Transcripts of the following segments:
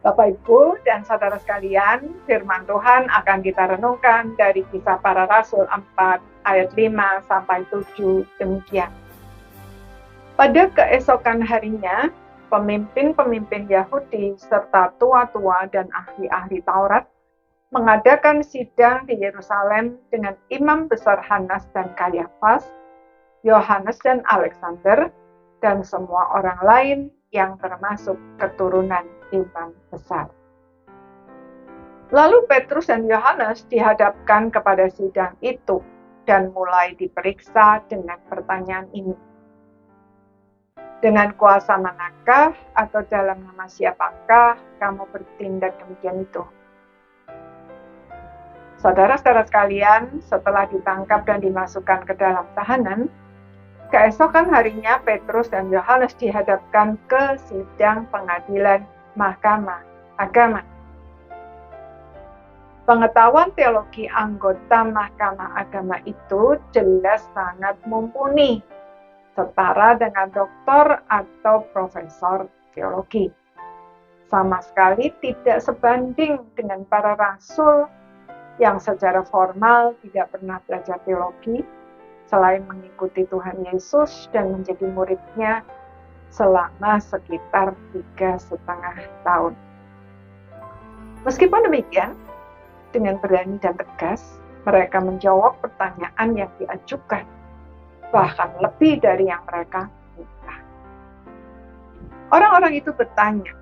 Bapak, Ibu, dan saudara sekalian, firman Tuhan akan kita renungkan dari Kisah Para Rasul 4 ayat 5 sampai 7 demikian. Pada keesokan harinya, pemimpin-pemimpin Yahudi serta tua-tua dan ahli-ahli Taurat mengadakan sidang di Yerusalem dengan imam besar Hanas dan Kayafas, Yohanes dan Alexander, dan semua orang lain yang termasuk keturunan imam besar. Lalu Petrus dan Yohanes dihadapkan kepada sidang itu dan mulai diperiksa dengan pertanyaan ini. Dengan kuasa manakah atau dalam nama siapakah kamu bertindak demikian itu? Saudara-saudara sekalian, setelah ditangkap dan dimasukkan ke dalam tahanan, keesokan harinya Petrus dan Yohanes dihadapkan ke sidang pengadilan Mahkamah Agama. Pengetahuan teologi anggota Mahkamah Agama itu jelas sangat mumpuni, setara dengan doktor atau profesor teologi. Sama sekali tidak sebanding dengan para rasul yang secara formal tidak pernah belajar teologi, selain mengikuti Tuhan Yesus dan menjadi muridnya selama sekitar 3,5 tahun. Meskipun demikian, dengan berani dan tegas, mereka menjawab pertanyaan yang diajukan, bahkan lebih dari yang mereka minta. Orang-orang itu bertanya,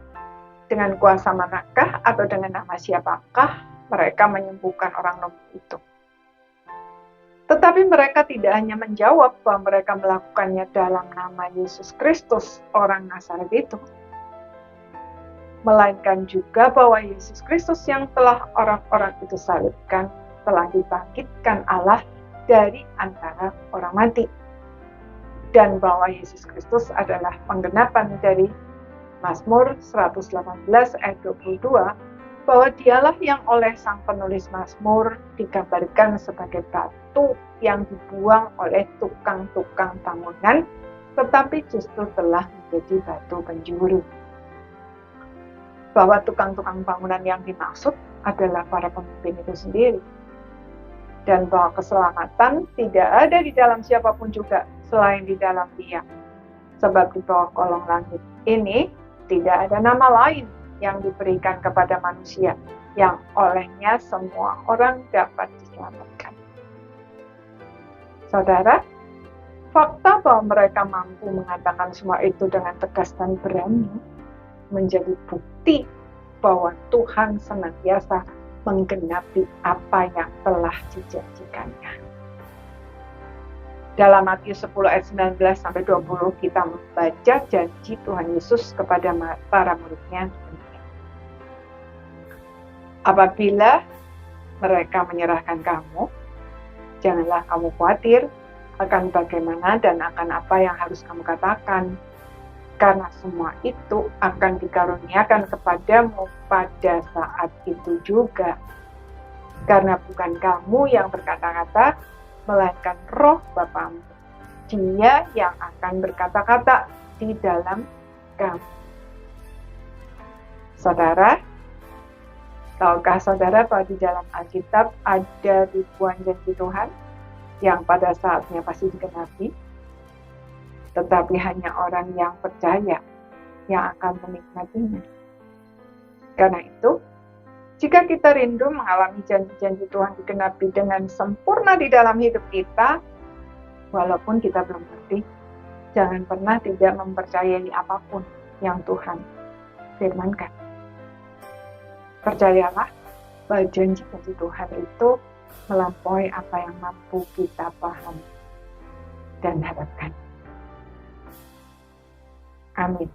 dengan kuasa manakah atau dengan nama siapakah mereka menyembuhkan orang lumpuh itu? Tetapi mereka tidak hanya menjawab bahwa mereka melakukannya dalam nama Yesus Kristus, orang Nazaret itu, melainkan juga bahwa Yesus Kristus yang telah orang-orang itu salibkan telah dibangkitkan Allah dari antara orang mati, dan bahwa Yesus Kristus adalah penggenapan dari Mazmur 118 ayat 22, bahwa dialah yang oleh sang penulis Mazmur digambarkan sebagai batu yang dibuang oleh tukang-tukang bangunan, tetapi justru telah menjadi batu penjuru. Bahwa tukang-tukang bangunan yang dimaksud adalah para pemimpin itu sendiri. Dan bahwa keselamatan tidak ada di dalam siapapun juga selain di dalam Dia. Sebab di bawah kolong langit ini tidak ada nama lain yang diberikan kepada manusia, yang olehnya semua orang dapat diselamatkan. Saudara, fakta bahwa mereka mampu mengatakan semua itu dengan tegas dan berani menjadi bukti bahwa Tuhan senantiasa menggenapi apa yang telah dijanjikannya. Dalam Matius 10 ayat 19-20 kita membaca janji Tuhan Yesus kepada para muridnya. Apabila mereka menyerahkan kamu, janganlah kamu khawatir akan bagaimana dan akan apa yang harus kamu katakan, karena semua itu akan dikaruniakan kepadamu pada saat itu juga. Karena bukan kamu yang berkata-kata, melainkan Roh Bapamu, Dia yang akan berkata-kata di dalam kamu. Saudara, tahukah saudara bahwa di dalam Alkitab ada ribuan janji Tuhan yang pada saatnya pasti digenapi, tetapi hanya orang yang percaya yang akan menikmatinya. Karena itu, jika kita rindu mengalami janji-janji Tuhan digenapi dengan sempurna di dalam hidup kita, walaupun kita belum ngerti, jangan pernah tidak mempercayai apapun yang Tuhan firmankan. Percayalah bahwa janji-janji Tuhan itu melampaui apa yang mampu kita pahami dan harapkan. Amin.